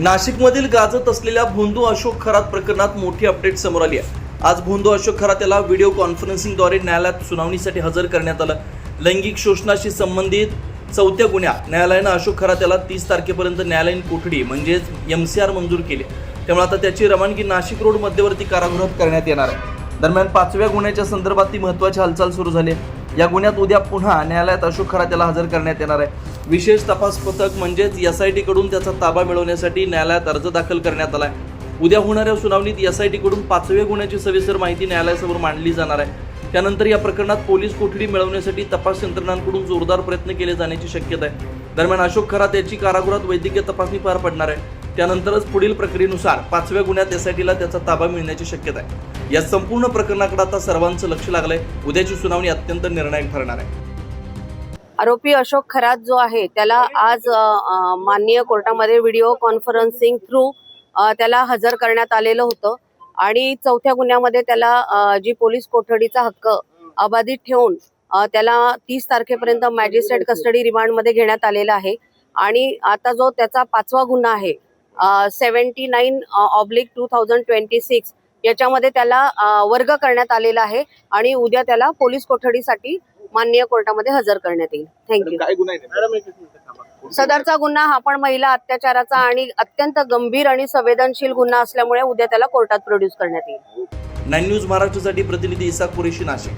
नाशिकमधील गाजत असलेल्या भोंदू अशोक खरात प्रकरणात मोठी अपडेट समोर आली आहे। आज भोंदू अशोक खरात याला व्हिडिओ कॉन्फरन्सिंगद्वारे न्यायालयात सुनावणीसाठी हजर करण्यात आलं। लैंगिक शोषणाशी संबंधित चौथ्या गुन्ह्यात न्यायालयानं अशोक खरात याला 30 तारखेपर्यंत न्यायालयीन कोठडी म्हणजेच MCR मंजूर केली। त्यामुळे आता त्याची रवानगी नाशिक रोड मध्यवर्ती कारागृहात करण्यात येणार आहे। दरम्यान 5व्या गुन्ह्याच्या संदर्भात ती महत्त्वाची हालचाल सुरू झाली आहे। या गुन्ह्यात उद्या पुन्हा न्यायालयात अशोक खरात याला हजर करण्यात येणार आहे। विशेष तपास पथक म्हणजेच SIT कडून त्याचा ताबा मिळवण्यासाठी न्यायालयात अर्ज दाखल करण्यात आला आहे। उद्या होणाऱ्या सुनावणीत SIT कडून 5व्या गुन्ह्याची सविस्तर माहिती न्यायालयासमोर मांडली जाणार आहे। त्यानंतर या प्रकरणात पोलीस कोठडी मिळवण्यासाठी तपास यंत्रणांकडून जोरदार प्रयत्न केले जाण्याची शक्यता आहे। दरम्यान अशोक खरात याची कारागृहात वैद्यकीय तपासणी पार पडणार आहे। त्यानंतरच पुढील प्रक्रियेनुसार 5व्या गुन्ह्यात SITला त्याचा ताबा मिळण्याची शक्यता आहे। या संपूर्ण प्रकरणाकडे आता सर्वांचं लक्ष लागलंय। उद्याची सुनावणी अत्यंत निर्णायक ठरणार आहे। आरोपी अशोक खरात जो आहे त्याला आज माननीय कोर्टामध्ये व्हिडिओ कॉन्फरन्सिंग थ्रू त्याला हजर करण्यात आलेलं होतं आणि चौथ्या गुन्ह्यामध्ये त्याला जी पोलीस कोठडीचा हक्क अबाधित ठेवून त्याला 30 तारखेपर्यंत मॅजिस्ट्रेट कस्टडी रिमांडमध्ये घेण्यात आलेला आहे। आणि आता जो त्याचा 5वा गुन्हा आहे 79/2026 याच्यामध्ये त्याला वर्ग करण्यात आलेला आहे आणि उद्या त्याला पोलीस कोठडीसाठी माननीय कोर्टामध्ये हजर करण्यात येईल। थँक्यू। सदरचा गुन्हा हा पण महिला अत्याचाराचा आणि अत्यंत गंभीर आणि संवेदनशील गुन्हा असल्यामुळे उद्या त्याला कोर्टात प्रोड्यूस करण्यात येईल। 9 न्यूज महाराष्ट्रासाठी प्रतिनिधी इसाक कुरेशी, नाशिक।